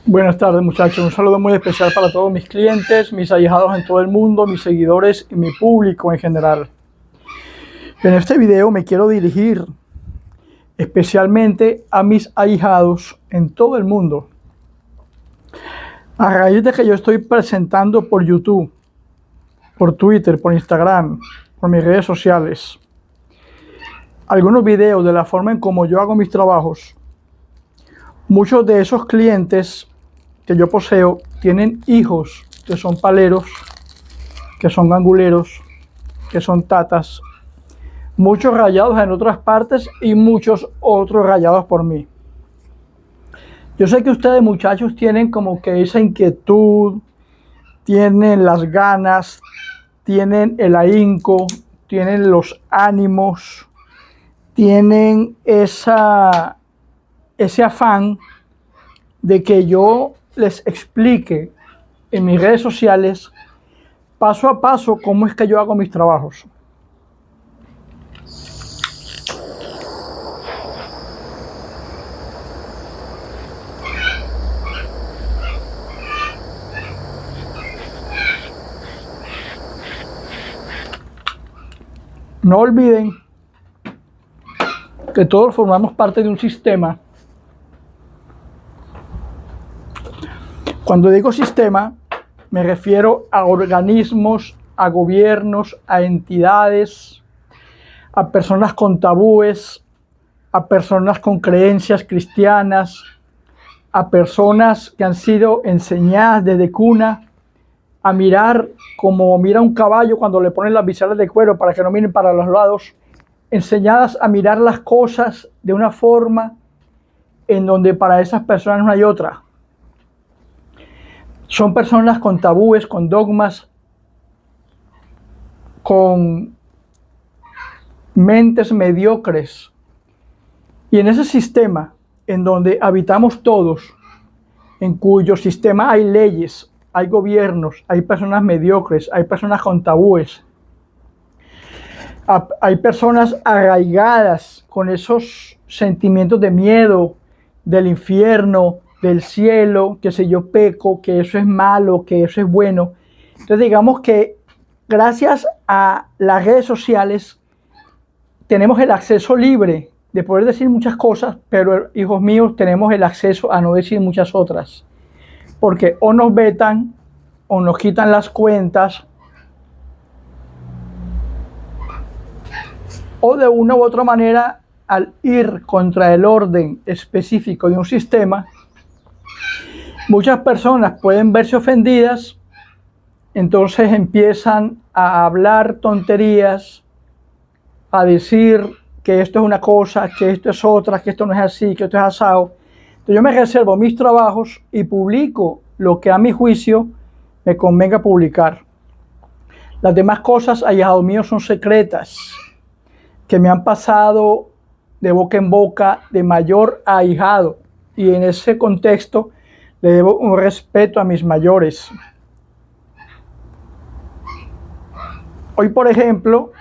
Buenas tardes, muchachos. Un saludo muy especial para todos mis clientes, mis ahijados en todo el mundo, mis seguidores y mi público en general. En este video me quiero dirigir especialmente a mis ahijados en todo el mundo. A raíz de que yo estoy presentando por YouTube, por Twitter, por Instagram, por mis redes sociales, algunos videos de la forma en cómo yo hago mis trabajos, muchos de esos clientes que yo poseo tienen hijos que son paleros, que son anguleros, que son tatas, muchos rayados en otras partes y muchos otros rayados por mí. Yo sé que ustedes, muchachos, tienen como que esa inquietud, tienen las ganas, tienen el ahínco, tienen los ánimos, tienen ese afán de que yo les explique en mis redes sociales paso a paso cómo es que yo hago mis trabajos. No olviden que todos formamos parte de un sistema. Cuando digo sistema, me refiero a organismos, a gobiernos, a entidades, a personas con tabúes, a personas con creencias cristianas, a personas que han sido enseñadas desde cuna a mirar como mira un caballo cuando le ponen las viseras de cuero para que no miren para los lados, enseñadas a mirar las cosas de una forma en donde para esas personas no hay otra. Son personas con tabúes, con dogmas, con mentes mediocres. Y en ese sistema en donde habitamos todos, en cuyo sistema hay leyes, hay gobiernos, hay personas mediocres, hay personas con tabúes, hay personas arraigadas con esos sentimientos de miedo, del infierno, del cielo, que si yo peco, que eso es malo, que eso es bueno. Entonces digamos que gracias a las redes sociales tenemos el acceso libre de poder decir muchas cosas, pero hijos míos, tenemos el acceso a no decir muchas otras, porque o nos vetan o nos quitan las cuentas, o de una u otra manera, al ir contra el orden específico de un sistema, muchas personas pueden verse ofendidas, entonces empiezan a hablar tonterías, a decir que esto es una cosa, que esto es otra, que esto no es así, que esto es asado. Entonces yo me reservo mis trabajos y publico lo que a mi juicio me convenga publicar. Las demás cosas, ahijados míos, son secretas, que me han pasado de boca en boca de mayor a ahijado, y en ese contexto le debo un respeto a mis mayores. Hoy, por ejemplo,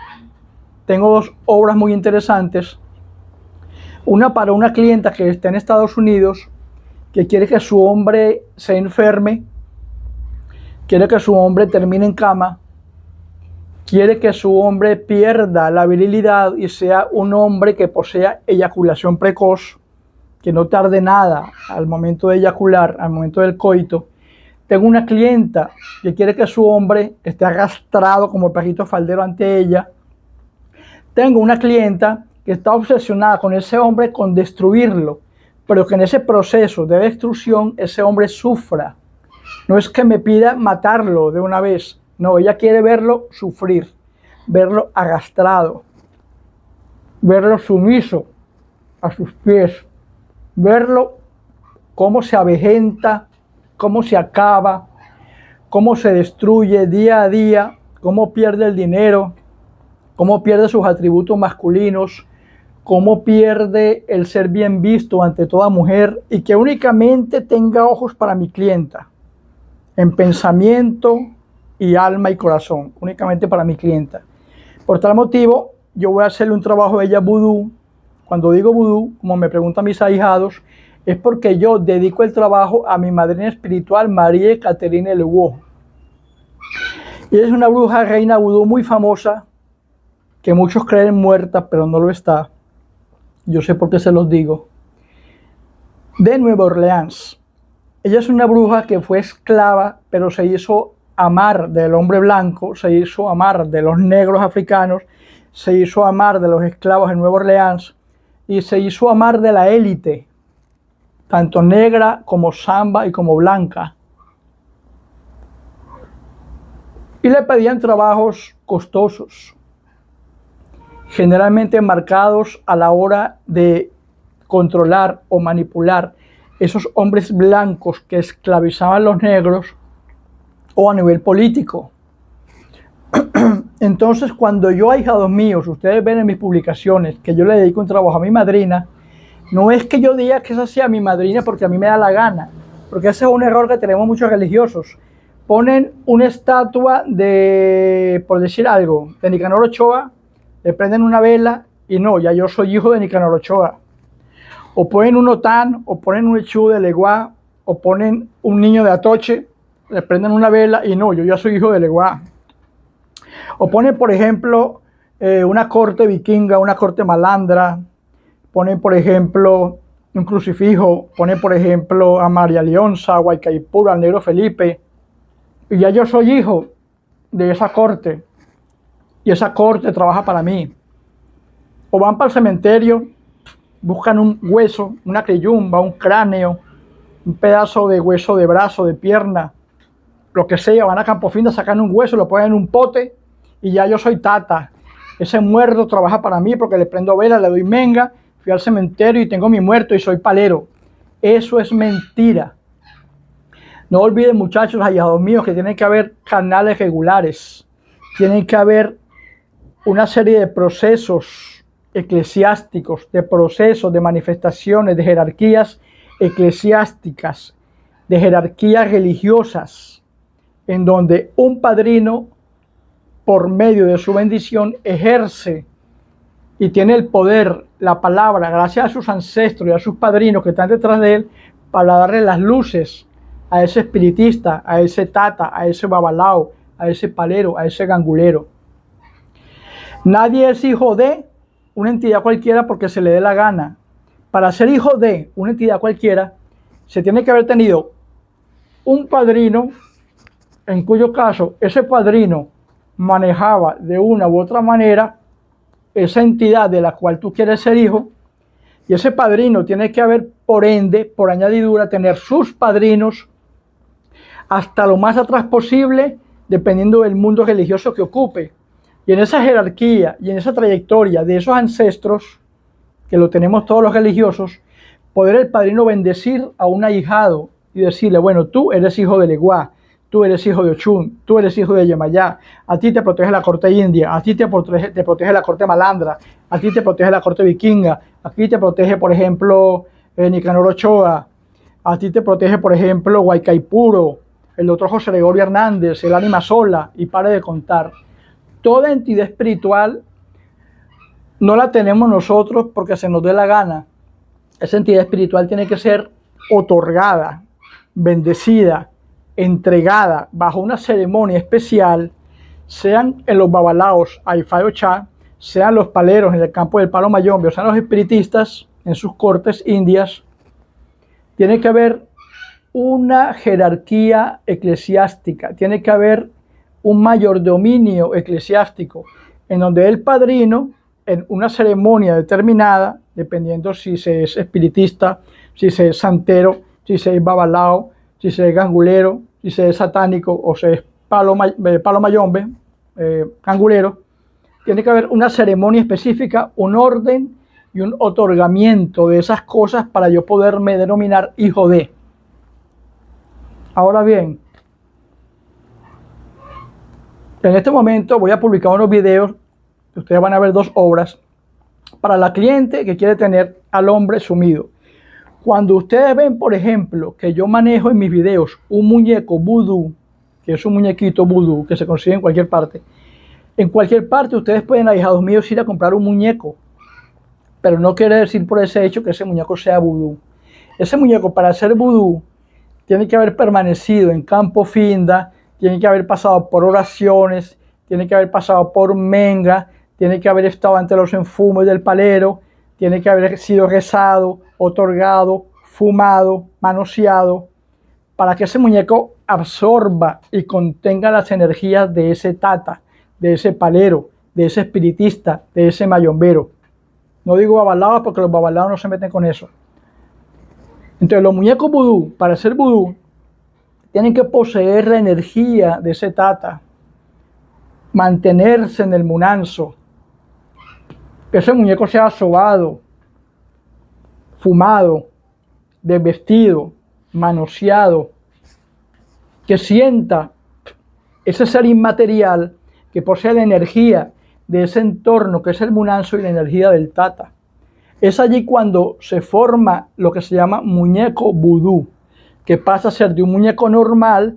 tengo dos obras muy interesantes. Una para una clienta que está en Estados Unidos, que quiere que su hombre se enferme, quiere que su hombre termine en cama, quiere que su hombre pierda la virilidad y sea un hombre que posea eyaculación precoz, que no tarde nada al momento de eyacular, al momento del coito. Tengo una clienta que quiere que su hombre esté arrastrado como perrito faldero ante ella. Tengo una clienta que está obsesionada con ese hombre, con destruirlo, pero que en ese proceso de destrucción ese hombre sufra. No es que me pida matarlo de una vez, no, ella quiere verlo sufrir, verlo arrastrado, verlo sumiso a sus pies, verlo cómo se avejenta, cómo se acaba, cómo se destruye día a día, cómo pierde el dinero, cómo pierde sus atributos masculinos, cómo pierde el ser bien visto ante toda mujer, y que únicamente tenga ojos para mi clienta, en pensamiento y alma y corazón, únicamente para mi clienta. Por tal motivo, yo voy a hacerle un trabajo a ella vudú. Cuando digo vudú, como me preguntan mis ahijados, es porque yo dedico el trabajo a mi madrina espiritual, María Caterine Leguó. Y es una bruja reina vudú muy famosa, que muchos creen muerta, pero no lo está. Yo sé por qué se los digo. De Nueva Orleans. Ella es una bruja que fue esclava, pero se hizo amar del hombre blanco, se hizo amar de los negros africanos, se hizo amar de los esclavos en Nueva Orleans y se hizo amar de la élite, tanto negra como samba y como blanca. Y le pedían trabajos costosos, generalmente marcados a la hora de controlar o manipular esos hombres blancos que esclavizaban a los negros o a nivel político. Entonces, cuando yo, ahijados míos, ustedes ven en mis publicaciones que yo le dedico un trabajo a mi madrina, no es que yo diga que esa sea mi madrina porque a mí me da la gana, porque ese es un error que tenemos muchos religiosos. Ponen una estatua de, por decir algo, de Nicanor Ochoa, le prenden una vela y no, ya yo soy hijo de Nicanor Ochoa. O ponen un otán, o ponen un echú de Leguá, o ponen un niño de Atoche, le prenden una vela y no, yo ya soy hijo de Leguá. O ponen, por ejemplo, una corte vikinga, una corte malandra, ponen, por ejemplo, un crucifijo, ponen, por ejemplo, a María Leonza, a Guaycaipuro, al negro Felipe, y ya yo soy hijo de esa corte, y esa corte trabaja para mí. O van para el cementerio, buscan un hueso, una creyumba, un cráneo, un pedazo de hueso de brazo, de pierna, lo que sea, van a Campofinda, sacan un hueso, lo ponen en un pote y ya yo soy tata. Ese muerto trabaja para mí porque le prendo vela, le doy menga, fui al cementerio y tengo mi muerto y soy palero. Eso es mentira. No olviden, muchachos, ahijados míos, que tienen que haber canales regulares, tienen que haber una serie de procesos eclesiásticos, de procesos, de manifestaciones, de jerarquías eclesiásticas, de jerarquías religiosas, en donde un padrino, por medio de su bendición, ejerce y tiene el poder, la palabra, gracias a sus ancestros y a sus padrinos que están detrás de él, para darle las luces a ese espiritista, a ese tata, a ese babalao, a ese palero, a ese gangulero. Nadie es hijo de una entidad cualquiera porque se le dé la gana. Para ser hijo de una entidad cualquiera, se tiene que haber tenido un padrino, en cuyo caso ese padrino manejaba de una u otra manera esa entidad de la cual tú quieres ser hijo, y ese padrino tiene que haber, por ende, por añadidura, tener sus padrinos hasta lo más atrás posible, dependiendo del mundo religioso que ocupe. Y en esa jerarquía y en esa trayectoria de esos ancestros, que lo tenemos todos los religiosos, poder el padrino bendecir a un ahijado y decirle, bueno, tú eres hijo de Leguá, tú eres hijo de Ochun, tú eres hijo de Yemayá, a ti te protege la corte india, a ti te protege la corte malandra, a ti te protege la corte vikinga, aquí te protege, por ejemplo, Nicanor Ochoa, a ti te protege, por ejemplo, Guaycaipuro, el doctor José Gregorio Hernández, el ánima sola, y pare de contar. Toda entidad espiritual no la tenemos nosotros porque se nos dé la gana. Esa entidad espiritual tiene que ser otorgada, bendecida, entregada bajo una ceremonia especial, sean en los babalaos, Aifá y Ochá, sean los paleros en el campo del Palo Mayombe, o sean los espiritistas en sus cortes indias. Tiene que haber una jerarquía eclesiástica, tiene que haber un mayordominio eclesiástico, en donde el padrino, en una ceremonia determinada, dependiendo si se es espiritista, si se es santero, si se es babalao, si se es gangulero, si se es satánico o se es palo mayombe, gangulero, tiene que haber una ceremonia específica, un orden y un otorgamiento de esas cosas para yo poderme denominar hijo de. Ahora bien, en este momento voy a publicar unos videos, ustedes van a ver 2 obras, para la cliente que quiere tener al hombre sumido. Cuando ustedes ven, por ejemplo, que yo manejo en mis videos un muñeco vudú, que es un muñequito vudú que se consigue en cualquier parte ustedes pueden, ahijados míos, ir a comprar un muñeco, pero no quiere decir por ese hecho que ese muñeco sea vudú. Ese muñeco para hacer vudú tiene que haber permanecido en campo finda, tiene que haber pasado por oraciones, tiene que haber pasado por menga, tiene que haber estado ante los enfumes del palero, tiene que haber sido rezado, otorgado, fumado, manoseado, para que ese muñeco absorba y contenga las energías de ese tata, de ese palero, de ese espiritista, de ese mayombero. No digo babalaos porque los babalaos no se meten con eso. Entonces los muñecos vudú, para hacer vudú, tienen que poseer la energía de ese tata, mantenerse en el munanzo, que ese muñeco sea sobado, fumado, desvestido, manoseado, que sienta ese ser inmaterial que posee la energía de ese entorno que es el munanzo y la energía del tata. Es allí cuando se forma lo que se llama muñeco vudú, que pasa a ser de un muñeco normal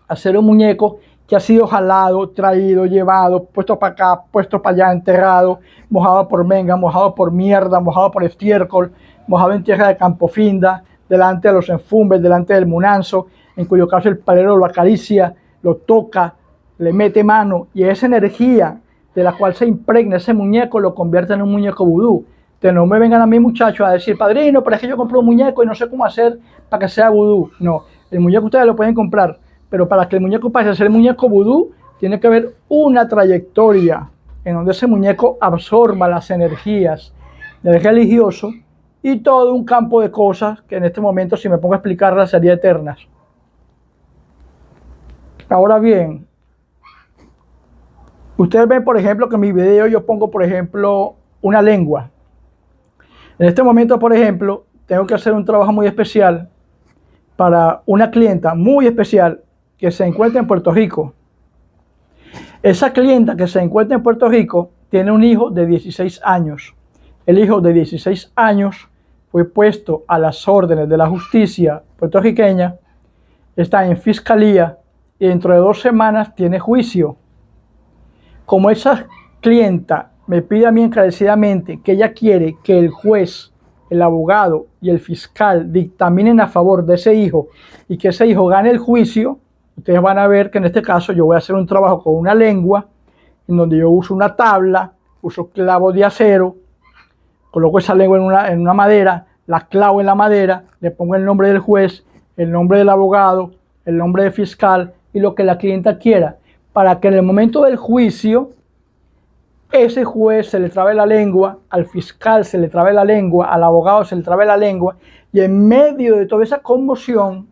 a ser un muñeco que ha sido jalado, traído, llevado, puesto para acá, puesto para allá, enterrado, mojado por menga, mojado por mierda, mojado por estiércol, mojado en tierra de campo finda, delante de los enfumbres, delante del munanzo, en cuyo caso el palero lo acaricia, lo toca, le mete mano, y esa energía de la cual se impregna ese muñeco lo convierte en un muñeco vudú. Entonces no me vengan a mí, muchachos, a decir, padrino, pero es que yo compré un muñeco y no sé cómo hacer para que sea vudú. No, el muñeco ustedes lo pueden comprar, pero para que el muñeco pase a ser muñeco vudú, tiene que haber una trayectoria en donde ese muñeco absorba las energías del religioso y todo un campo de cosas que en este momento, si me pongo a explicarlas, serían eternas. Ahora bien, ustedes ven, por ejemplo, que en mi video yo pongo, por ejemplo, una lengua. En este momento, por ejemplo, tengo que hacer un trabajo muy especial para una clienta muy especial que se encuentra en Puerto Rico. Esa clienta que se encuentra en Puerto Rico tiene un hijo de 16 años. El hijo de 16 años fue puesto a las órdenes de la justicia puertorriqueña, está en fiscalía y dentro de 2 semanas tiene juicio. Como esa clienta me pide a mí encarecidamente que ella quiere que el juez, el abogado y el fiscal dictaminen a favor de ese hijo y que ese hijo gane el juicio, ustedes van a ver que en este caso yo voy a hacer un trabajo con una lengua en donde yo uso una tabla, uso clavos de acero, coloco esa lengua en una madera, la clavo en la madera, le pongo el nombre del juez, el nombre del abogado, el nombre del fiscal y lo que la clienta quiera, para que en el momento del juicio ese juez se le trabe la lengua, al fiscal se le trabe la lengua, al abogado se le trabe la lengua, y en medio de toda esa conmoción,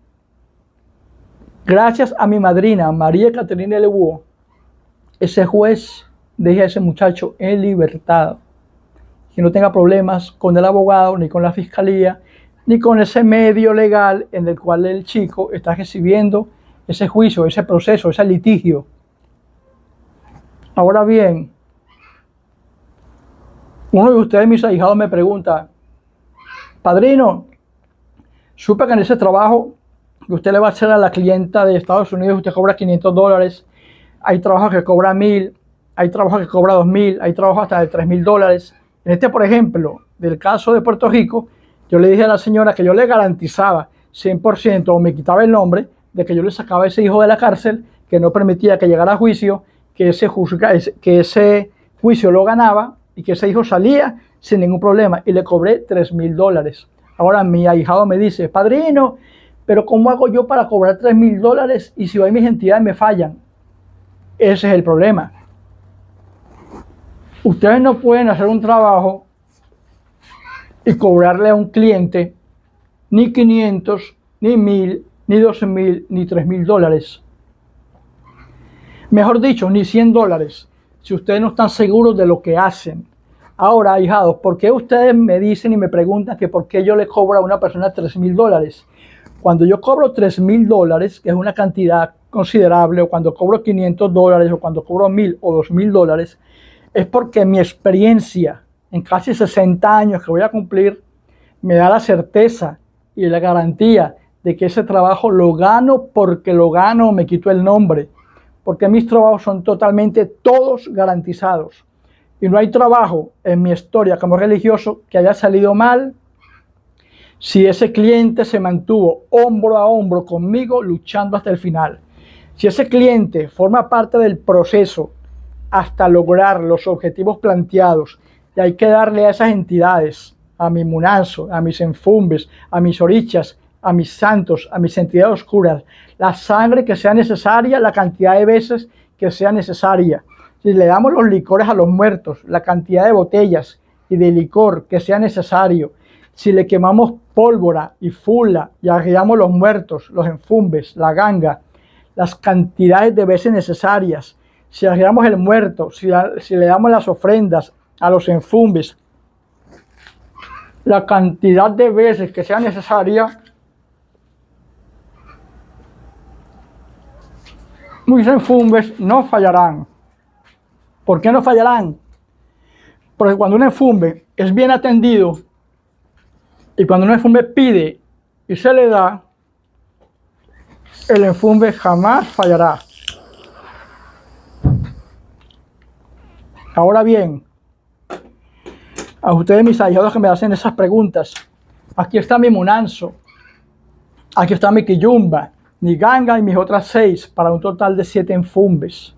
gracias a mi madrina, María Caterina Lebuo, ese juez deja a ese muchacho en libertad, que no tenga problemas con el abogado, ni con la fiscalía, ni con ese medio legal en el cual el chico está recibiendo ese juicio, ese proceso, ese litigio. Ahora bien, uno de ustedes, mis ahijados, me pregunta, padrino, supe que en ese trabajo que usted le va a hacer a la clienta de Estados Unidos, usted cobra $500, hay trabajos que cobra 1,000, hay trabajos que cobra 2,000, hay trabajos hasta de $3,000. En este, por ejemplo, del caso de Puerto Rico, yo le dije a la señora que yo le garantizaba 100% o me quitaba el nombre de que yo le sacaba a ese hijo de la cárcel, que no permitía que llegara a juicio, que ese juicio lo ganaba y que ese hijo salía sin ningún problema, y le cobré $3,000. Ahora mi ahijado me dice, padrino, pero ¿cómo hago yo para cobrar $3,000 y si hoy mis entidades me fallan? Ese es el problema. Ustedes no pueden hacer un trabajo y cobrarle a un cliente ni 500, ni 1,000, ni 12,000, ni $3,000. Mejor dicho, ni $100, si ustedes no están seguros de lo que hacen. Ahora, ahijados, ¿por qué ustedes me dicen y me preguntan que por qué yo le cobro a una persona $3,000? Cuando yo cobro $3,000, que es una cantidad considerable, o cuando cobro $500, o cuando cobro 1,000 o $2,000, es porque mi experiencia en casi 60 años que voy a cumplir me da la certeza y la garantía de que ese trabajo lo gano porque lo gano, me quito el nombre, porque mis trabajos son totalmente todos garantizados. Y no hay trabajo en mi historia como religioso que haya salido mal, si ese cliente se mantuvo hombro a hombro conmigo luchando hasta el final. Si ese cliente forma parte del proceso hasta lograr los objetivos planteados, y hay que darle a esas entidades, a mi Munanzo, a mis enfumbes, a mis orichas, a mis santos, a mis entidades oscuras, la sangre que sea necesaria, la cantidad de veces que sea necesaria. Si le damos los licores a los muertos, la cantidad de botellas y de licor que sea necesario, si le quemamos pólvora y fula y agregamos los muertos, los enfumbes, la ganga, las cantidades de veces necesarias, si agregamos el muerto, si le damos las ofrendas a los enfumbes, la cantidad de veces que sea necesaria, mis enfumbes no fallarán. ¿Por qué no fallarán? Porque cuando un enfumbe es bien atendido y cuando un enfumbe pide y se le da, el enfumbe jamás fallará. Ahora bien, a ustedes mis ahijados que me hacen esas preguntas, aquí está mi Munanzo, aquí está mi Quillumba, mi ganga y mis otras 6 para un total de 7 enfumbes.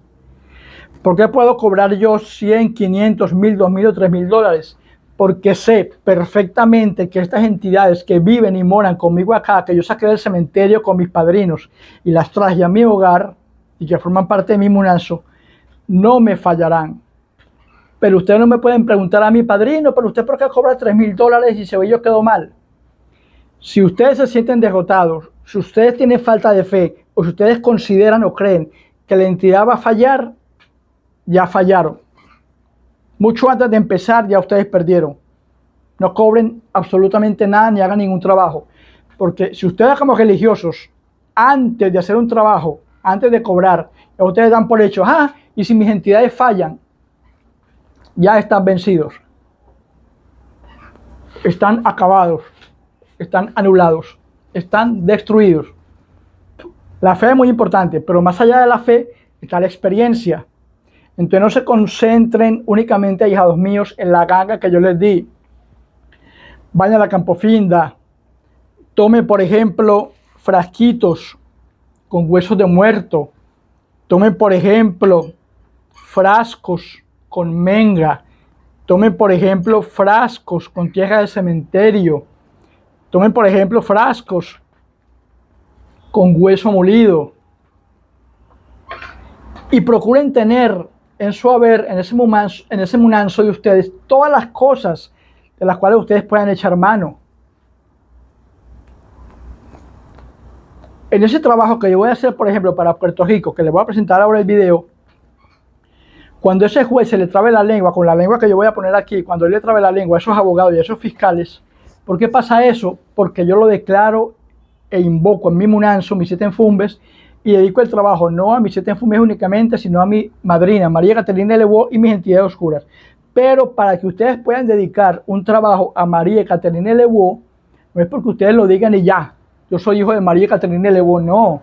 ¿Por qué puedo cobrar yo 100, 500, 1000, 2000 o 3000 dólares? Porque sé perfectamente que estas entidades que viven y moran conmigo acá, que yo saqué del cementerio con mis padrinos y las traje a mi hogar y que forman parte de mi Munanzo, no me fallarán. Pero ustedes no me pueden preguntar a mi padrino, pero usted por qué cobra 3000 dólares y se ve yo quedó mal. Si ustedes se sienten derrotados, si ustedes tienen falta de fe o si ustedes consideran o creen que la entidad va a fallar, ya fallaron. Mucho antes de empezar ya ustedes perdieron. No cobren absolutamente nada ni hagan ningún trabajo. Porque si ustedes como religiosos, antes de hacer un trabajo, antes de cobrar, ya ustedes dan por hecho, y si mis entidades fallan, ya están vencidos. Están acabados. Están anulados. Están destruidos. La fe es muy importante, pero más allá de la fe está la experiencia. Entonces no se concentren únicamente, ahijados míos, en la ganga que yo les di. Vayan a la Campofinda. Tomen, por ejemplo, frasquitos con huesos de muerto. Tomen, por ejemplo, frascos con menga. Tomen, por ejemplo, frascos con tierra de cementerio. Tomen, por ejemplo, frascos con hueso molido. Y procuren tener en su haber, en ese Munanzo de ustedes, todas las cosas de las cuales ustedes puedan echar mano. En ese trabajo que yo voy a hacer, por ejemplo, para Puerto Rico, que les voy a presentar ahora el video, cuando ese juez se le trabe la lengua, con la lengua que yo voy a poner aquí, cuando él le trabe la lengua a esos abogados y a esos fiscales, ¿por qué pasa eso? Porque yo lo declaro e invoco en mi Munanzo, mis 7 enfumbes, y dedico el trabajo no a mis 7 enfumbes únicamente, sino a mi madrina, María Caterina Levó, y mis entidades oscuras. Pero para que ustedes puedan dedicar un trabajo a María Caterina Levó, no es porque ustedes lo digan y ya, yo soy hijo de María Caterina Levó, no.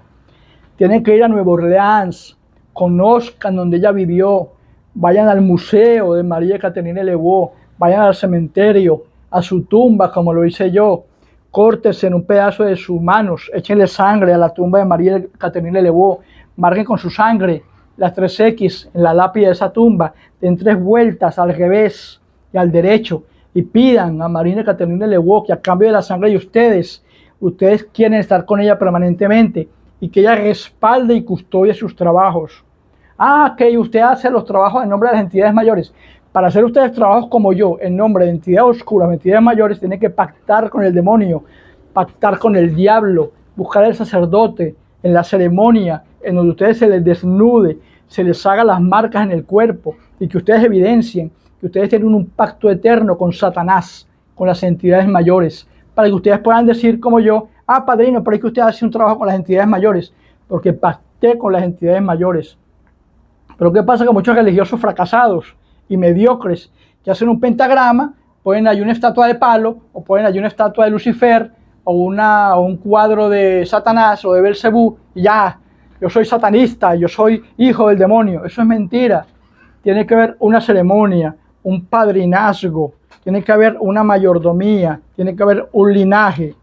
Tienen que ir a Nueva Orleans, conozcan donde ella vivió, vayan al museo de María Caterina Levó, vayan al cementerio, a su tumba, como lo hice yo, córtense en un pedazo de sus manos, échenle sangre a la tumba de María Caterina Levó, marquen con su sangre las 3X en la lápida de esa tumba, den 3 vueltas al revés y al derecho y pidan a María Caterina Levó que a cambio de la sangre de ustedes quieren estar con ella permanentemente y que ella respalde y custodie sus trabajos. Que usted hace los trabajos en nombre de las entidades mayores. Para hacer ustedes trabajos como yo, en nombre de entidades oscuras, de entidades mayores, tienen que pactar con el demonio, pactar con el diablo, buscar al sacerdote en la ceremonia, en donde ustedes se les desnude, se les haga las marcas en el cuerpo y que ustedes evidencien que ustedes tienen un pacto eterno con Satanás, con las entidades mayores, para que ustedes puedan decir como yo, padrino, ¿por qué usted hace un trabajo con las entidades mayores? Porque pacté con las entidades mayores. Pero ¿qué pasa con muchos religiosos fracasados y mediocres que hacen un pentagrama, ponen ahí una estatua de palo o ponen ahí una estatua de Lucifer o un cuadro de Satanás o de Belcebú y ya, yo soy satanista, yo soy hijo del demonio? Eso es mentira. Tiene que haber una ceremonia, un padrinazgo, tiene que haber una mayordomía, tiene que haber un linaje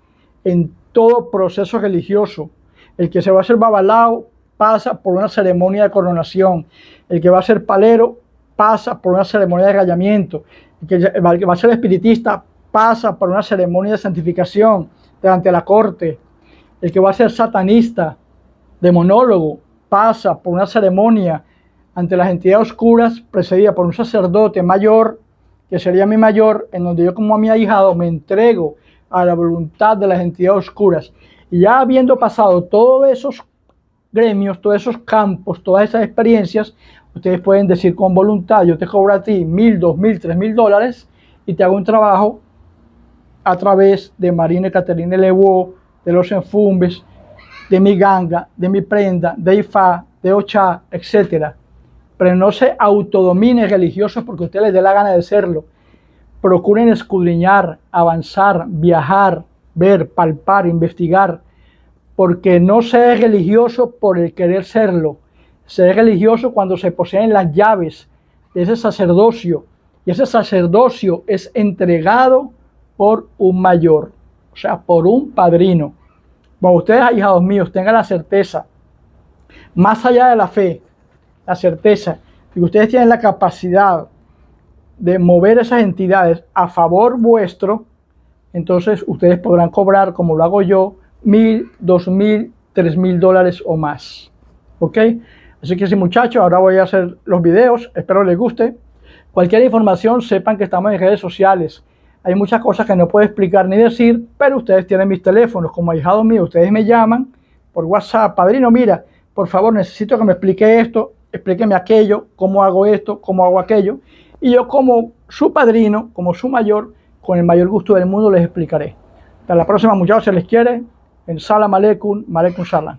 en todo proceso religioso. El que se va a hacer babalao pasa por una ceremonia de coronación. El que va a ser palero pasa por una ceremonia de rayamiento. El que va a ser espiritista pasa por una ceremonia de santificación delante de la corte. El que va a ser satanista, demonólogo, pasa por una ceremonia ante las entidades oscuras precedida por un sacerdote mayor, que sería mi mayor, en donde yo como a mi ahijado me entrego a la voluntad de las entidades oscuras. Y ya habiendo pasado todos esos gremios, todos esos campos, todas esas experiencias, ustedes pueden decir con voluntad: yo te cobro a ti $1,000, $2,000, $3,000 y te hago un trabajo a través de Marina Caterine Lewo, de los enfumbes, de mi ganga, de mi prenda, de Ifá, de Ochá, etc. Pero no se autodominen religiosos porque a ustedes les dé la gana de serlo. Procuren escudriñar, avanzar, viajar, ver, palpar, investigar, porque no se es religioso por el querer serlo. Se es religioso cuando se poseen las llaves de ese sacerdocio, y ese sacerdocio es entregado por un mayor, o sea, por un padrino. Bueno, ustedes, ahijados míos, tengan la certeza, más allá de la fe, la certeza de que ustedes tienen la capacidad de mover esas entidades a favor vuestro. Entonces ustedes podrán cobrar, como lo hago yo, $1,000, $2,000, $3,000 o más. ¿Ok? Así que sí, muchachos, ahora voy a hacer los videos, espero les guste. Cualquier información, sepan que estamos en redes sociales. Hay muchas cosas que no puedo explicar ni decir, pero ustedes tienen mis teléfonos como ahijados míos. Ustedes me llaman por WhatsApp: padrino, mira, por favor, necesito que me explique esto, explíqueme aquello, cómo hago esto, cómo hago aquello. Y yo, como su padrino, como su mayor, con el mayor gusto del mundo les explicaré. Hasta la próxima, muchachos, se les quiere. En Salam Aleikum, Aleikum Salam.